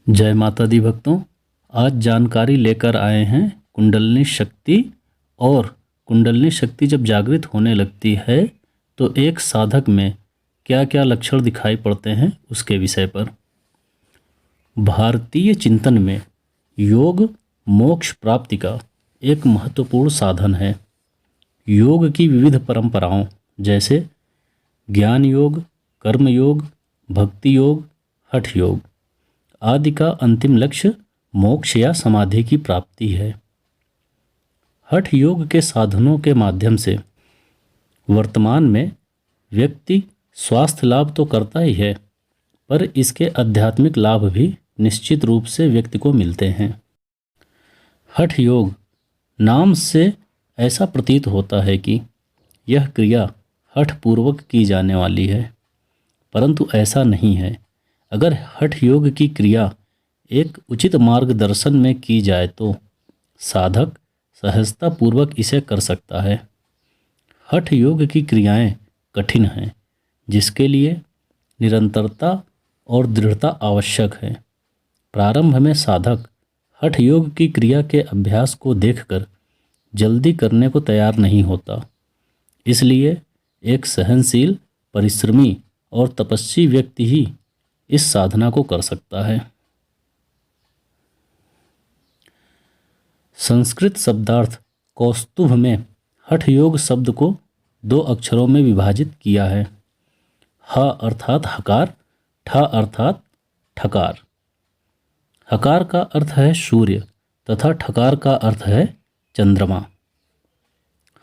जय माता दी भक्तों, आज जानकारी लेकर आए हैं कुंडलिनी शक्ति। और कुंडलिनी शक्ति जब जागृत होने लगती है तो एक साधक में क्या क्या लक्षण दिखाई पड़ते हैं उसके विषय पर। भारतीय चिंतन में योग मोक्ष प्राप्ति का एक महत्वपूर्ण साधन है। योग की विविध परंपराओं जैसे ज्ञान योग, कर्म योग, भक्ति योग, हठ योग आदि का अंतिम लक्ष्य मोक्ष या समाधि की प्राप्ति है। हठ योग के साधनों के माध्यम से वर्तमान में व्यक्ति स्वास्थ्य लाभ तो करता ही है, पर इसके आध्यात्मिक लाभ भी निश्चित रूप से व्यक्ति को मिलते हैं। हठ योग नाम से ऐसा प्रतीत होता है कि यह क्रिया हठ पूर्वक की जाने वाली है, परंतु ऐसा नहीं है। अगर हठ योग की क्रिया एक उचित मार्गदर्शन में की जाए तो साधक सहजतापूर्वक इसे कर सकता है। हठ योग की क्रियाएं कठिन हैं, जिसके लिए निरंतरता और दृढ़ता आवश्यक है। प्रारंभ में साधक हठ योग की क्रिया के अभ्यास को देखकर जल्दी करने को तैयार नहीं होता, इसलिए एक सहनशील, परिश्रमी और तपस्वी व्यक्ति ही इस साधना को कर सकता है। संस्कृत शब्दार्थ कौस्तुभ में हठ योग शब्द को 2 अक्षरों में विभाजित किया है। ह अर्थात हकार, ठ अर्थात ठकार। हकार का अर्थ है सूर्य तथा ठकार का अर्थ है चंद्रमा।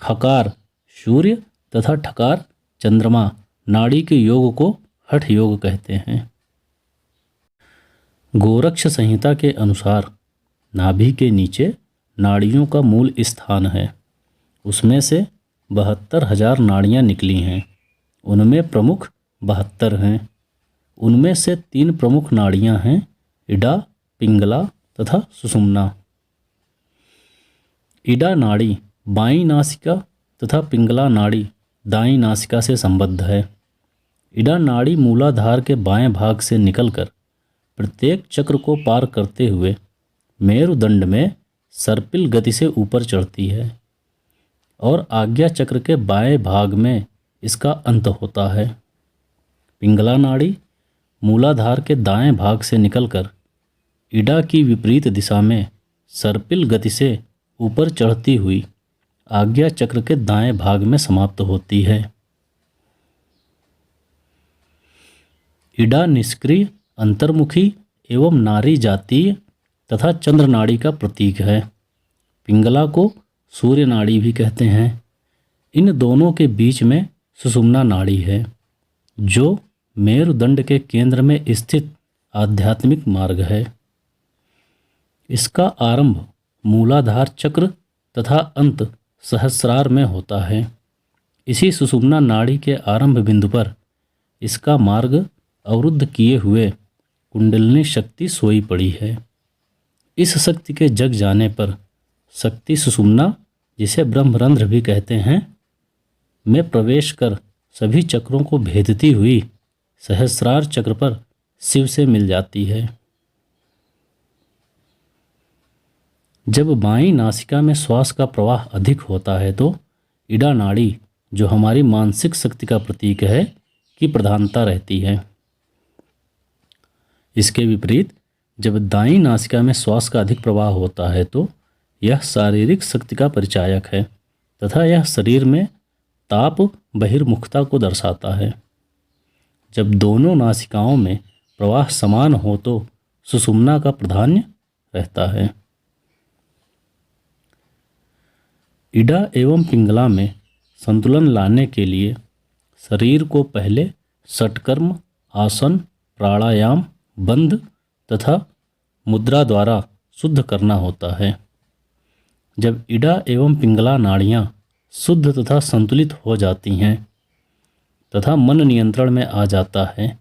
हकार सूर्य तथा ठकार चंद्रमा नाड़ी के योग को हठ योग कहते हैं। गोरक्ष संहिता के अनुसार नाभि के नीचे नाड़ियों का मूल स्थान है। उसमें से 72,000 नाड़ियाँ निकली हैं। उनमें प्रमुख 72 हैं। उनमें से 3 प्रमुख नाड़ियाँ हैं इडा, पिंगला तथा सुषुम्ना। इडा नाड़ी बाईं नासिका तथा पिंगला नाड़ी दाईं नासिका से संबद्ध है। इडा नाड़ी मूलाधार के बाएं भाग से निकलकर प्रत्येक चक्र को पार करते हुए मेरुदंड में सर्पिल गति से ऊपर चढ़ती है और आज्ञा चक्र के बाएं भाग में इसका अंत होता है। पिंगला नाड़ी मूलाधार के दाएं भाग से निकलकर इडा की विपरीत दिशा में सर्पिल गति से ऊपर चढ़ती हुई आज्ञा चक्र के दाएं भाग में समाप्त होती है। इडा निष्क्रिय, अंतर्मुखी एवं नारी जातीय तथा चंद्र नाड़ी का प्रतीक है। पिंगला को सूर्य नाड़ी भी कहते हैं। इन दोनों के बीच में सुषुम्ना नाड़ी है, जो मेरुदंड के केंद्र में स्थित आध्यात्मिक मार्ग है। इसका आरंभ मूलाधार चक्र तथा अंत सहस्रार में होता है। इसी सुषुम्ना नाड़ी के आरंभ बिंदु पर इसका मार्ग अवरुद्ध किए हुए कुंडलिनी शक्ति सोई पड़ी है। इस शक्ति के जग जाने पर शक्ति सुषुम्ना, जिसे ब्रह्मरंध्र भी कहते हैं, में प्रवेश कर सभी चक्रों को भेदती हुई सहस्रार चक्र पर शिव से मिल जाती है। जब बाईं नासिका में श्वास का प्रवाह अधिक होता है तो इडा नाड़ी, जो हमारी मानसिक शक्ति का प्रतीक है, की प्रधानता रहती है। इसके विपरीत जब दाईं नासिका में श्वास का अधिक प्रवाह होता है तो यह शारीरिक शक्ति का परिचायक है तथा यह शरीर में ताप बहिर्मुखता को दर्शाता है। जब दोनों नासिकाओं में प्रवाह समान हो तो सुषुम्ना का प्राधान्य रहता है। इडा एवं पिंगला में संतुलन लाने के लिए शरीर को पहले षटकर्म, आसन, प्राणायाम, बंध तथा मुद्रा द्वारा शुद्ध करना होता है। जब इडा एवं पिंगला नाड़ियाँ शुद्ध तथा संतुलित हो जाती हैं तथा मन नियंत्रण में आ जाता है,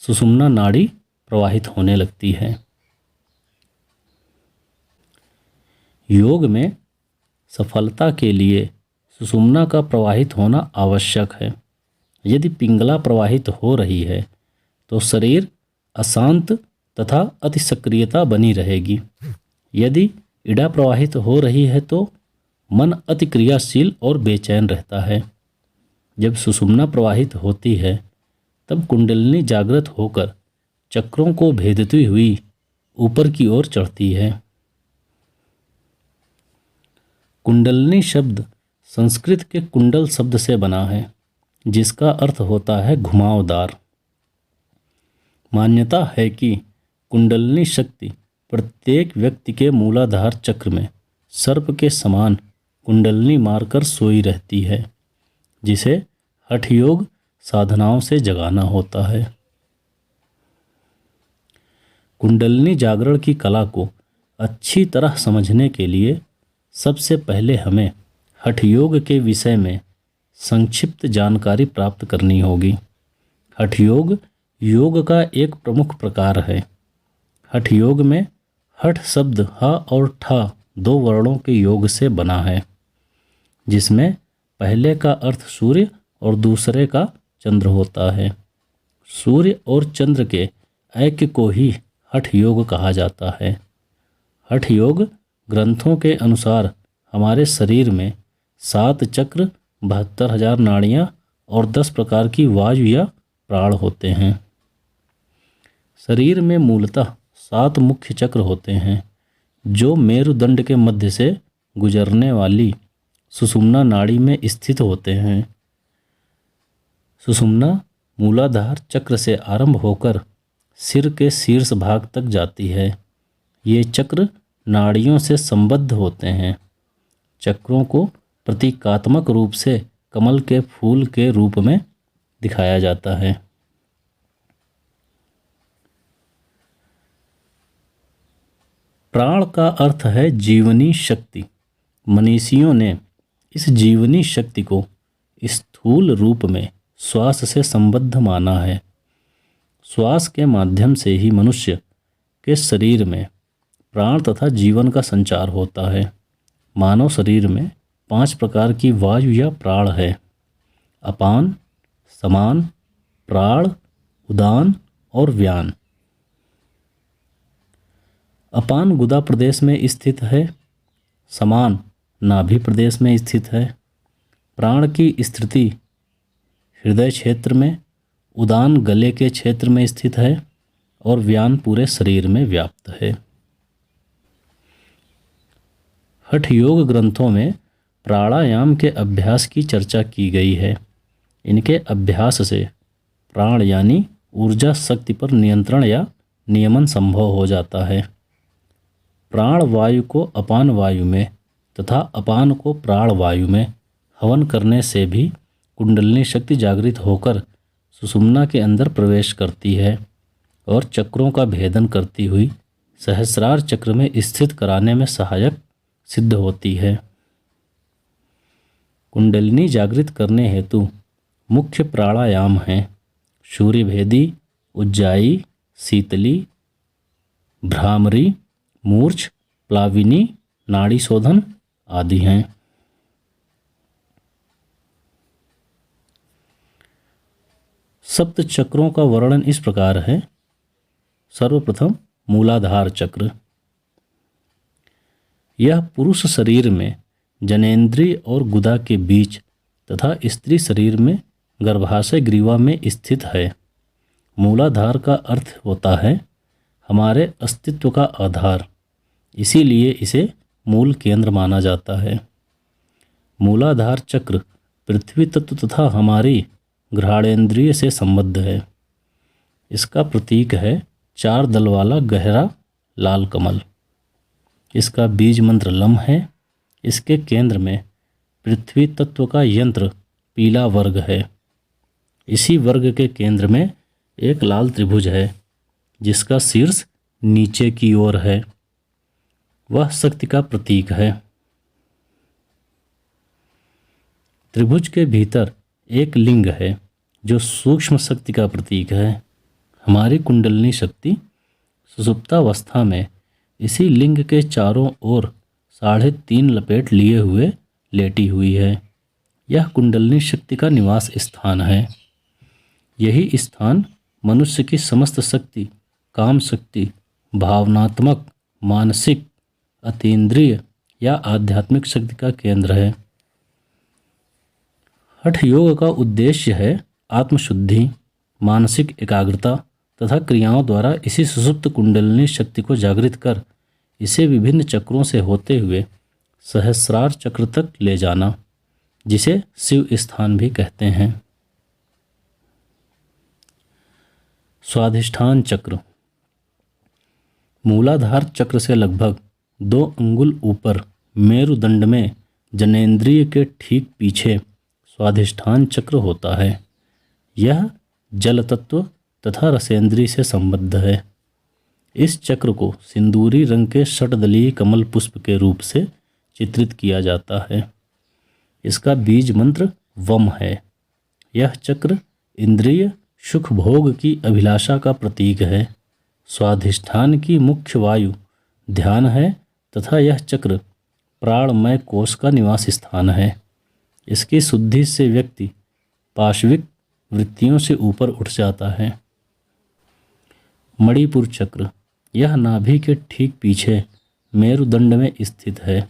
सुषुम्ना नाड़ी प्रवाहित होने लगती है। योग में सफलता के लिए सुषुम्ना का प्रवाहित होना आवश्यक है। यदि पिंगला प्रवाहित हो रही है तो शरीर अशांत तथा अति सक्रियता बनी रहेगी। यदि इड़ा प्रवाहित हो रही है तो मन अति क्रियाशील और बेचैन रहता है। जब सुषुम्ना प्रवाहित होती है तब कुंडलिनी जागृत होकर चक्रों को भेदती हुई ऊपर की ओर चढ़ती है। कुंडलिनी शब्द संस्कृत के कुंडल शब्द से बना है, जिसका अर्थ होता है घुमावदार। मान्यता है कि कुंडलिनी शक्ति प्रत्येक व्यक्ति के मूलाधार चक्र में सर्प के समान कुंडलिनी मारकर सोई रहती है, जिसे हठ योग साधनाओं से जगाना होता है। कुंडलिनी जागरण की कला को अच्छी तरह समझने के लिए सबसे पहले हमें हठ योग के विषय में संक्षिप्त जानकारी प्राप्त करनी होगी। हठ योग योग का एक प्रमुख प्रकार है। हठ योग में हठ शब्द ह और ठ दो वर्णों के योग से बना है, जिसमें पहले का अर्थ सूर्य और दूसरे का चंद्र होता है। सूर्य और चंद्र के ऐक्य को ही हठ योग कहा जाता है। हठ योग ग्रंथों के अनुसार हमारे शरीर में 7 चक्र, 72,000 नाड़ियाँ और 10 प्रकार की वायु या प्राण होते हैं। शरीर में मूलतः 7 मुख्य चक्र होते हैं, जो मेरुदंड के मध्य से गुजरने वाली सुषुम्ना नाड़ी में स्थित होते हैं। सुषुम्ना मूलाधार चक्र से आरंभ होकर सिर के शीर्ष भाग तक जाती है। ये चक्र नाड़ियों से संबद्ध होते हैं। चक्रों को प्रतीकात्मक रूप से कमल के फूल के रूप में दिखाया जाता है। प्राण का अर्थ है जीवनी शक्ति। मनीषियों ने इस जीवनी शक्ति को स्थूल रूप में श्वास से संबद्ध माना है। श्वास के माध्यम से ही मनुष्य के शरीर में प्राण तथा जीवन का संचार होता है। मानव शरीर में 5 प्रकार की वायु या प्राण है: अपान, समान, प्राण, उदान और व्यान। अपान गुदा प्रदेश में स्थित है, समान नाभि प्रदेश में स्थित है, प्राण की स्थिति हृदय क्षेत्र में, उदान गले के क्षेत्र में स्थित है और व्यान पूरे शरीर में व्याप्त है। हठ योग ग्रंथों में प्राणायाम के अभ्यास की चर्चा की गई है। इनके अभ्यास से प्राण यानी ऊर्जा शक्ति पर नियंत्रण या नियमन संभव हो जाता है। प्राण वायु को अपान वायु में तथा अपान को प्राण वायु में हवन करने से भी कुंडलिनी शक्ति जागृत होकर सुषुम्ना के अंदर प्रवेश करती है और चक्रों का भेदन करती हुई सहस्रार चक्र में स्थित कराने में सहायक सिद्ध होती है। कुंडलिनी जागृत करने हेतु मुख्य प्राणायाम हैं सूर्यभेदी, उज्जाई, शीतली, भ्रामरी, मूर्छ, प्लाविनी, नाड़ी शोधन आदि हैं। सप्त चक्रों का वर्णन इस प्रकार है। सर्वप्रथम मूलाधार चक्र। यह पुरुष शरीर में जनेंद्रिय और गुदा के बीच तथा स्त्री शरीर में गर्भाशय ग्रीवा में स्थित है। मूलाधार का अर्थ होता है हमारे अस्तित्व का आधार, इसीलिए इसे मूल केंद्र माना जाता है। मूलाधार चक्र पृथ्वी तत्व तथा हमारी घ्राणेन्द्रिय से संबद्ध है। इसका प्रतीक है 4 दल वाला गहरा लाल कमल। इसका बीज मंत्र लम है। इसके केंद्र में पृथ्वी तत्व का यंत्र पीला वर्ग है। इसी वर्ग के केंद्र में एक लाल त्रिभुज है, जिसका शीर्ष नीचे की ओर है। वह शक्ति का प्रतीक है। त्रिभुज के भीतर एक लिंग है, जो सूक्ष्म शक्ति का प्रतीक है। हमारी कुंडलिनी शक्ति सुषुप्तावस्था में इसी लिंग के चारों ओर 3.5 लपेट लिए हुए लेटी हुई है। यह कुंडलिनी शक्ति का निवास स्थान है। यही स्थान मनुष्य की समस्त शक्ति काम शक्ति, भावनात्मक, मानसिक, अतीन्द्रिय या आध्यात्मिक शक्ति का केंद्र है। हठ योग का उद्देश्य है आत्मशुद्धि, मानसिक एकाग्रता तथा क्रियाओं द्वारा इसी सुषुप्त कुंडलिनी शक्ति को जागृत कर इसे विभिन्न चक्रों से होते हुए सहस्रार चक्र तक ले जाना, जिसे शिव स्थान भी कहते हैं। स्वाधिष्ठान चक्र मूलाधार चक्र से लगभग 2 अंगुल ऊपर मेरुदंड में जनेंद्रिय के ठीक पीछे स्वाधिष्ठान चक्र होता है। यह जल तत्व तथा रसेंद्री से संबद्ध है। इस चक्र को सिंदूरी रंग के षटदलीय कमल पुष्प के रूप से चित्रित किया जाता है। इसका बीज मंत्र वम है। यह चक्र इंद्रिय सुख भोग की अभिलाषा का प्रतीक है। स्वाधिष्ठान की मुख्य वायु ध्यान है तथा यह चक्र प्राणमय कोश का निवास स्थान है। इसकी शुद्धि से व्यक्ति पाशविक वृत्तियों से ऊपर उठ जाता है। मणिपुर चक्र यह नाभि के ठीक पीछे मेरुदंड में स्थित है।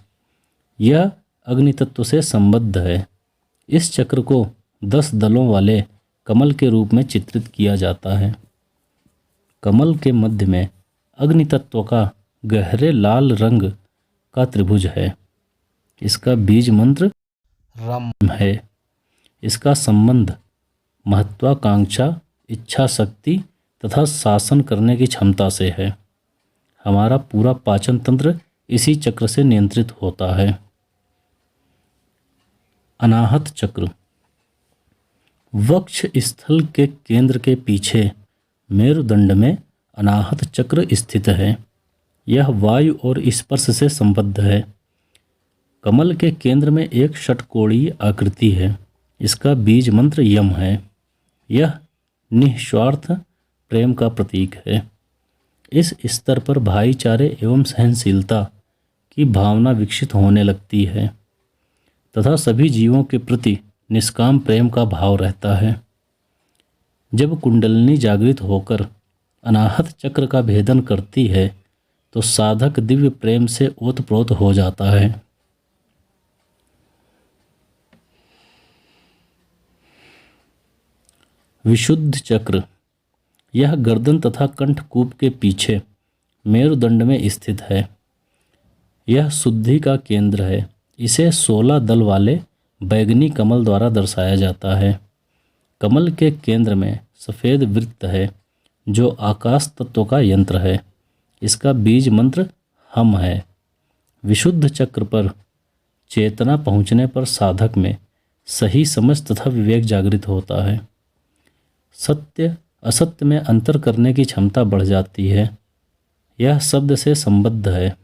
यह अग्नि तत्व से संबद्ध है। इस चक्र को 10 दलों वाले कमल के रूप में चित्रित किया जाता है। कमल के मध्य में अग्नि तत्व का गहरे लाल रंग का त्रिभुज है। इसका बीज मंत्र रम है। इसका संबंध महत्वाकांक्षा, इच्छा शक्ति तथा शासन करने की क्षमता से है। हमारा पूरा पाचन तंत्र इसी चक्र से नियंत्रित होता है। अनाहत चक्र वक्ष स्थल के केंद्र के पीछे मेरुदंड में अनाहत चक्र स्थित है। यह वायु और स्पर्श से संबद्ध है। कमल के केंद्र में एक षटकोणीय आकृति है। इसका बीज मंत्र यम है। यह निस्वार्थ प्रेम का प्रतीक है। इस स्तर पर भाईचारे एवं सहनशीलता की भावना विकसित होने लगती है तथा सभी जीवों के प्रति निष्काम प्रेम का भाव रहता है। जब कुंडलिनी जागृत होकर अनाहत चक्र का भेदन करती है तो साधक दिव्य प्रेम से ओतप्रोत हो जाता है। विशुद्ध चक्र यह गर्दन तथा कंठकूप के पीछे मेरुदंड में स्थित है। यह शुद्धि का केंद्र है। इसे 16 दल वाले बैगनी कमल द्वारा दर्शाया जाता है। कमल के केंद्र में सफ़ेद वृत्त है जो आकाश तत्व का यंत्र है। इसका बीज मंत्र हम है। विशुद्ध चक्र पर चेतना पहुँचने पर साधक में सही समझ तथा विवेक जागृत होता है। सत्य असत्य में अंतर करने की क्षमता बढ़ जाती है। यह शब्द से संबद्ध है।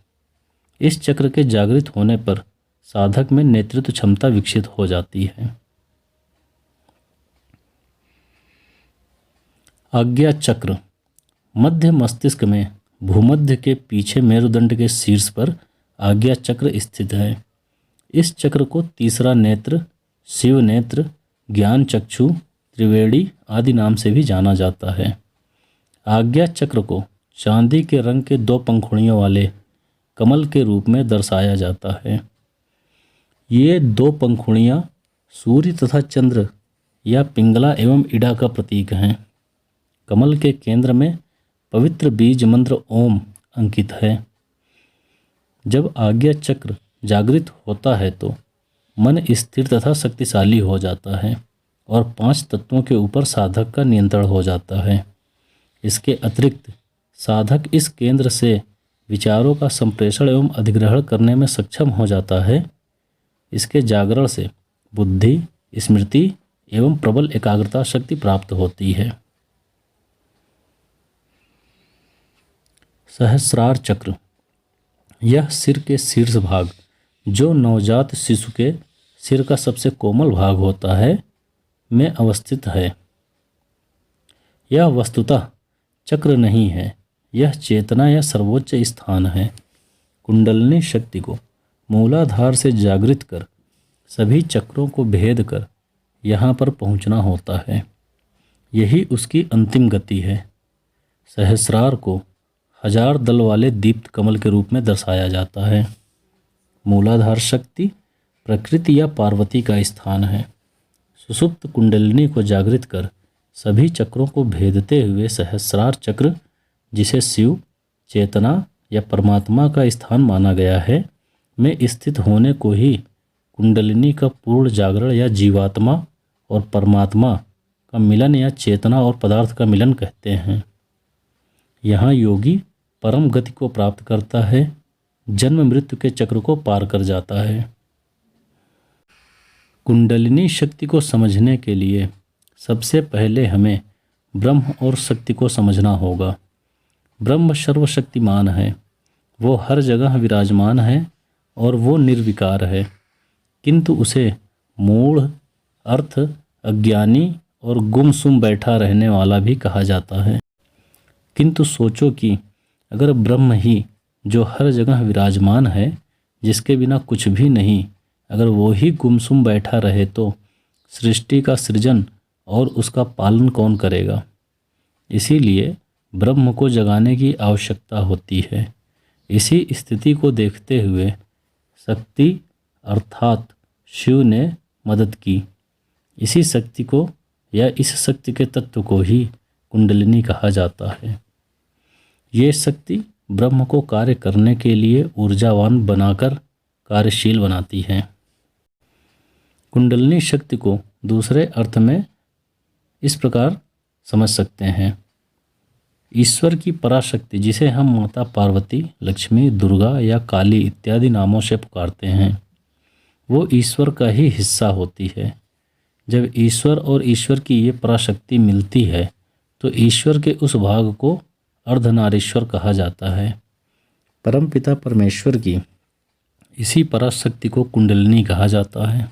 इस चक्र के जागृत होने पर साधक में नेतृत्व क्षमता विकसित हो जाती है। आज्ञा चक्र मध्य मस्तिष्क में भूमध्य के पीछे मेरुदंड के शीर्ष पर आज्ञा चक्र स्थित है। इस चक्र को तीसरा नेत्र, शिव नेत्र, ज्ञान चक्षु, त्रिवेणी आदि नाम से भी जाना जाता है। आज्ञा चक्र को चांदी के रंग के 2 पंखुड़ियों वाले कमल के रूप में दर्शाया जाता है। ये 2 पंखुड़ियाँ सूर्य तथा चंद्र या पिंगला एवं इड़ा का प्रतीक हैं। कमल के केंद्र में पवित्र बीज मंत्र ओम अंकित है। जब आज्ञा चक्र जागृत होता है तो मन स्थिर तथा शक्तिशाली हो जाता है और 5 तत्वों के ऊपर साधक का नियंत्रण हो जाता है। इसके अतिरिक्त साधक इस केंद्र से विचारों का संप्रेषण एवं अधिग्रहण करने में सक्षम हो जाता है। इसके जागरण से बुद्धि, स्मृति एवं प्रबल एकाग्रता शक्ति प्राप्त होती है। सहस्रार चक्र यह सिर के शीर्ष भाग, जो नवजात शिशु के सिर का सबसे कोमल भाग होता है, में अवस्थित है। यह वस्तुतः चक्र नहीं है, यह चेतना या सर्वोच्च स्थान है। कुंडलिनी शक्ति को मूलाधार से जागृत कर सभी चक्रों को भेद कर यहाँ पर पहुँचना होता है। यही उसकी अंतिम गति है। सहस्रार को 1000 दल वाले दीप्त कमल के रूप में दर्शाया जाता है। मूलाधार शक्ति प्रकृति या पार्वती का स्थान है। सुषुप्त कुंडलिनी को जागृत कर सभी चक्रों को भेदते हुए सहस्रार चक्र, जिसे शिव, चेतना या परमात्मा का स्थान माना गया है, में स्थित होने को ही कुंडलिनी का पूर्ण जागरण या जीवात्मा और परमात्मा का मिलन या चेतना और पदार्थ का मिलन कहते हैं। यहाँ योगी परम गति को प्राप्त करता है, जन्म मृत्यु के चक्र को पार कर जाता है। कुंडलिनी शक्ति को समझने के लिए सबसे पहले हमें ब्रह्म और शक्ति को समझना होगा। ब्रह्म सर्वशक्तिमान है, वो हर जगह विराजमान है और वो निर्विकार है, किंतु उसे मूढ़, अर्थ, अज्ञानी और गुमसुम बैठा रहने वाला भी कहा जाता है। किंतु सोचो कि अगर ब्रह्म ही जो हर जगह विराजमान है, जिसके बिना कुछ भी नहीं, अगर वो ही गुमसुम बैठा रहे तो सृष्टि का सृजन और उसका पालन कौन करेगा। इसीलिए ब्रह्म को जगाने की आवश्यकता होती है। इसी स्थिति को देखते हुए शक्ति अर्थात शिव ने मदद की। इसी शक्ति को या इस शक्ति के तत्व को ही कुंडलिनी कहा जाता है। ये शक्ति ब्रह्म को कार्य करने के लिए ऊर्जावान बनाकर कार्यशील बनाती है। कुंडलिनी शक्ति को दूसरे अर्थ में इस प्रकार समझ सकते हैं। ईश्वर की पराशक्ति, जिसे हम माता पार्वती, लक्ष्मी, दुर्गा या काली इत्यादि नामों से पुकारते हैं, वो ईश्वर का ही हिस्सा होती है। जब ईश्वर और ईश्वर की ये पराशक्ति मिलती है तो ईश्वर के उस भाग को अर्धनारीश्वर कहा जाता है। परमपिता परमेश्वर की इसी पराशक्ति को कुंडलिनी कहा जाता है।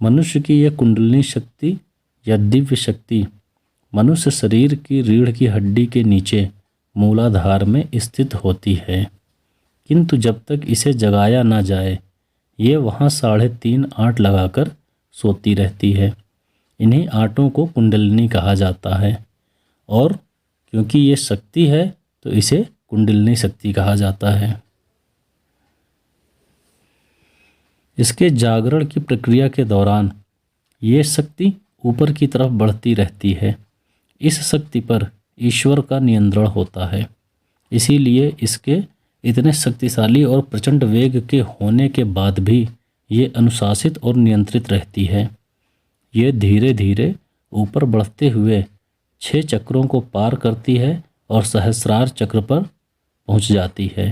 मनुष्य की यह कुंडलिनी शक्ति या दिव्य शक्ति मनुष्य शरीर की रीढ़ की हड्डी के नीचे मूलाधार में स्थित होती है, किंतु जब तक इसे जगाया ना जाए ये वहाँ 3.5 आंट लगाकर सोती रहती है। इन्हीं आंटों को कुंडलिनी कहा जाता है और क्योंकि ये शक्ति है तो इसे कुंडलिनी शक्ति कहा जाता है। इसके जागरण की प्रक्रिया के दौरान ये शक्ति ऊपर की तरफ बढ़ती रहती है। इस शक्ति पर ईश्वर का नियंत्रण होता है, इसीलिए इसके इतने शक्तिशाली और प्रचंड वेग के होने के बाद भी ये अनुशासित और नियंत्रित रहती है। ये धीरे धीरे ऊपर बढ़ते हुए 6 चक्रों को पार करती है और सहस्रार चक्र पर पहुंच जाती है।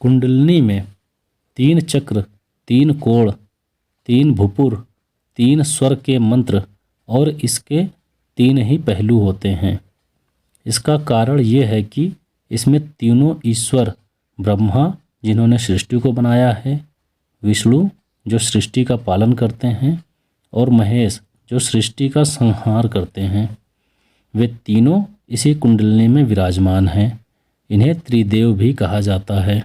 कुंडलिनी में 3 चक्र, 3 कोण, 3 भूपुर, 3 स्वर के मंत्र और इसके 3 ही पहलू होते हैं। इसका कारण ये है कि इसमें तीनों ईश्वर, ब्रह्मा जिन्होंने सृष्टि को बनाया है, विष्णु जो सृष्टि का पालन करते हैं और महेश जो सृष्टि का संहार करते हैं, वे तीनों इसी कुंडलिनी में विराजमान हैं। इन्हें त्रिदेव भी कहा जाता है।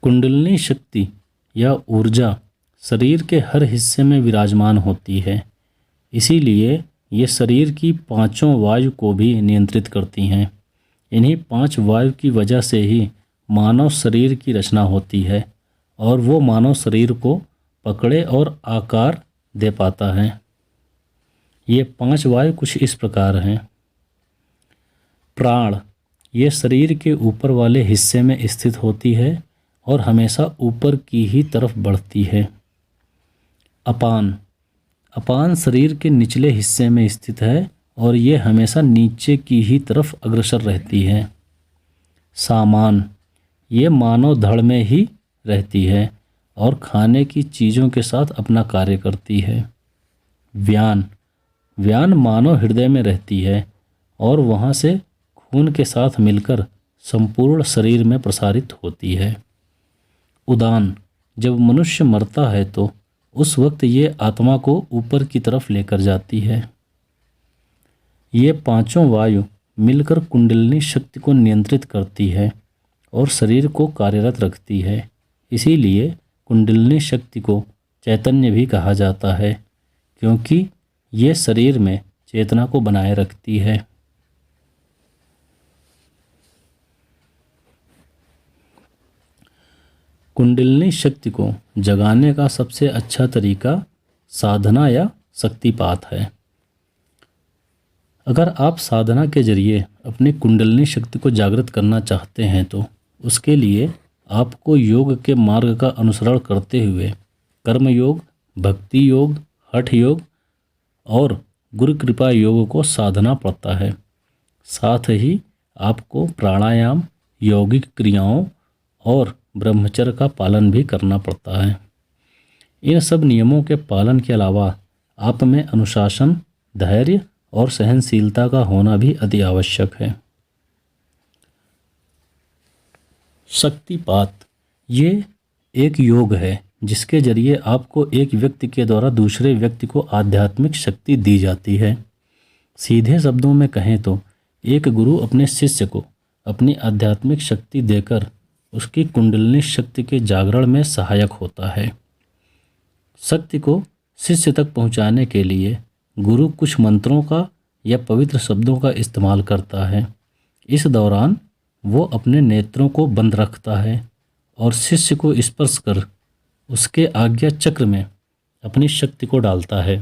कुंडलिनी शक्ति या ऊर्जा शरीर के हर हिस्से में विराजमान होती है, इसीलिए ये शरीर की 5 वायु को भी नियंत्रित करती हैं। इन्हीं 5 वायु की वजह से ही मानव शरीर की रचना होती है और वो मानव शरीर को पकड़े और आकार दे पाता है। ये 5 वायु कुछ इस प्रकार हैं। प्राण, ये शरीर के ऊपर वाले हिस्से में स्थित होती है और हमेशा ऊपर की ही तरफ बढ़ती है। अपान, अपान शरीर के निचले हिस्से में स्थित है और ये हमेशा नीचे की ही तरफ अग्रसर रहती है। सामान, ये मानव धड़ में ही रहती है और खाने की चीज़ों के साथ अपना कार्य करती है। व्यान, व्यान मानव हृदय में रहती है और वहाँ से खून के साथ मिलकर संपूर्ण शरीर में प्रसारित होती है। उदान, जब मनुष्य मरता है तो उस वक्त ये आत्मा को ऊपर की तरफ लेकर जाती है। ये 5 वायु मिलकर कुंडलिनी शक्ति को नियंत्रित करती है और शरीर को कार्यरत रखती है। इसीलिए कुंडलिनी शक्ति को चैतन्य भी कहा जाता है, क्योंकि ये शरीर में चेतना को बनाए रखती है। कुंडलिनी शक्ति को जगाने का सबसे अच्छा तरीका साधना या शक्तिपात है। अगर आप साधना के जरिए अपनी कुंडलिनी शक्ति को जागृत करना चाहते हैं तो उसके लिए आपको योग के मार्ग का अनुसरण करते हुए कर्म योग, भक्ति योग, हठ योग और गुरु कृपा योग को साधना पड़ता है। साथ ही आपको प्राणायाम, यौगिक क्रियाओं और ब्रह्मचर्य का पालन भी करना पड़ता है। इन सब नियमों के पालन के अलावा आप में अनुशासन, धैर्य और सहनशीलता का होना भी अति आवश्यक है। शक्तिपात ये एक योग है जिसके जरिए आपको एक व्यक्ति के द्वारा दूसरे व्यक्ति को आध्यात्मिक शक्ति दी जाती है। सीधे शब्दों में कहें तो एक गुरु अपने शिष्य को अपनी आध्यात्मिक शक्ति देकर उसकी कुंडलिनी शक्ति के जागरण में सहायक होता है। शक्ति को शिष्य तक पहुंचाने के लिए गुरु कुछ मंत्रों का या पवित्र शब्दों का इस्तेमाल करता है। इस दौरान वो अपने नेत्रों को बंद रखता है और शिष्य को स्पर्श कर उसके आज्ञा चक्र में अपनी शक्ति को डालता है।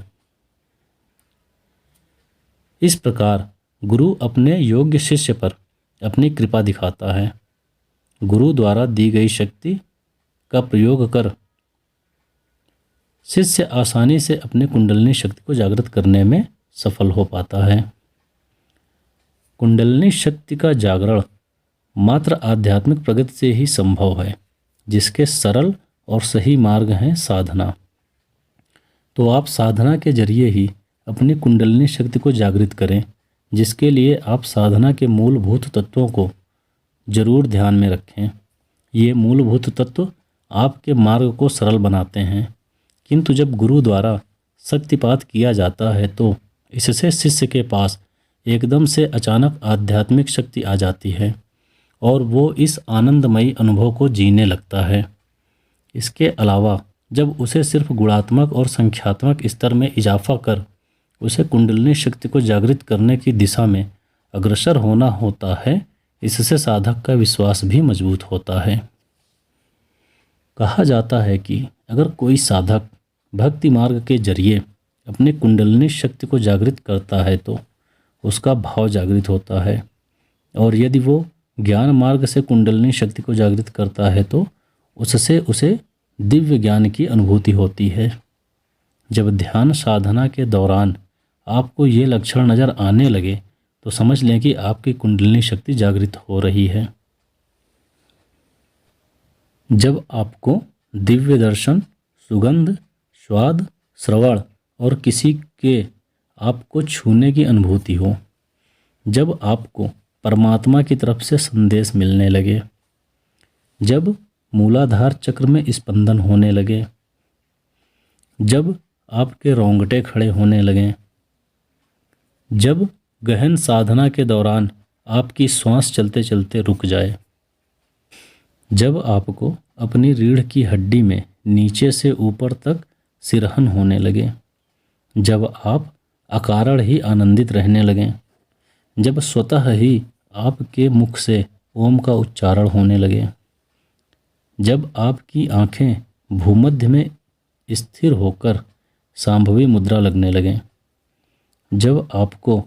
इस प्रकार गुरु अपने योग्य शिष्य पर अपनी कृपा दिखाता है। गुरु द्वारा दी गई शक्ति का प्रयोग कर शिष्य आसानी से अपने कुंडलिनी शक्ति को जागृत करने में सफल हो पाता है। कुंडलिनी शक्ति का जागरण मात्र आध्यात्मिक प्रगति से ही संभव है, जिसके सरल और सही मार्ग हैं साधना। तो आप साधना के जरिए ही अपनी कुंडलिनी शक्ति को जागृत करें, जिसके लिए आप साधना के मूलभूत तत्वों को जरूर ध्यान में रखें। ये मूलभूत तत्व आपके मार्ग को सरल बनाते हैं, किंतु जब गुरु द्वारा शक्तिपात किया जाता है तो इससे शिष्य के पास एकदम से अचानक आध्यात्मिक शक्ति आ जाती है और वो इस आनंदमयी अनुभव को जीने लगता है। इसके अलावा जब उसे सिर्फ गुणात्मक और संख्यात्मक स्तर में इजाफा कर उसे कुंडलिनी शक्ति को जागृत करने की दिशा में अग्रसर होना होता है, इससे साधक का विश्वास भी मजबूत होता है। कहा जाता है कि अगर कोई साधक भक्ति मार्ग के जरिए अपनी कुंडलिनी शक्ति को जागृत करता है तो उसका भाव जागृत होता है, और यदि वो ज्ञान मार्ग से कुंडलिनी शक्ति को जागृत करता है तो उससे उसे दिव्य ज्ञान की अनुभूति होती है। जब ध्यान साधना के दौरान आपको ये लक्षण नज़र आने लगे तो समझ लें कि आपकी कुंडलिनी शक्ति जागृत हो रही है। जब आपको दिव्य दर्शन, सुगंध, स्वाद, श्रवण और किसी के आपको छूने की अनुभूति हो, जब आपको परमात्मा की तरफ से संदेश मिलने लगे, जब मूलाधार चक्र में स्पंदन होने लगे, जब आपके रोंगटे खड़े होने लगें, जब गहन साधना के दौरान आपकी श्वास चलते चलते रुक जाए, जब आपको अपनी रीढ़ की हड्डी में नीचे से ऊपर तक सिरहन होने लगे, जब आप अकारण ही आनंदित रहने लगें, जब स्वतः ही आपके मुख से ओम का उच्चारण होने लगे, जब आपकी आँखें भूमध्य में स्थिर होकर सांभवी मुद्रा लगने लगें, जब आपको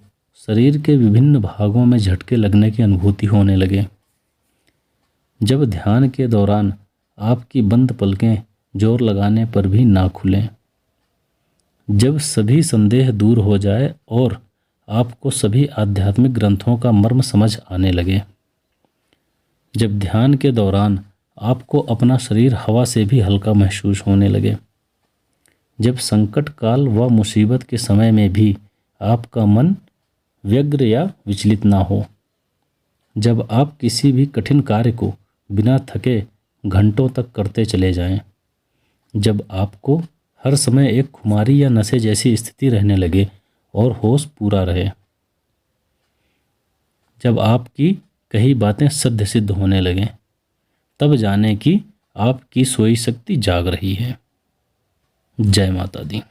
शरीर के विभिन्न भागों में झटके लगने की अनुभूति होने लगे, जब ध्यान के दौरान आपकी बंद पलकें जोर लगाने पर भी ना खुलें, जब सभी संदेह दूर हो जाए और आपको सभी आध्यात्मिक ग्रंथों का मर्म समझ आने लगे, जब ध्यान के दौरान आपको अपना शरीर हवा से भी हल्का महसूस होने लगे, जब संकट काल व मुसीबत के समय में भी आपका मन व्यग्र या विचलित ना हो, जब आप किसी भी कठिन कार्य को बिना थके घंटों तक करते चले जाएं, जब आपको हर समय एक खुमारी या नशे जैसी स्थिति रहने लगे और होश पूरा रहे, जब आपकी कही बातें सिद्ध सिद्ध होने लगें, तब जाने कि आपकी सोई शक्ति जाग रही है। जय माता दी।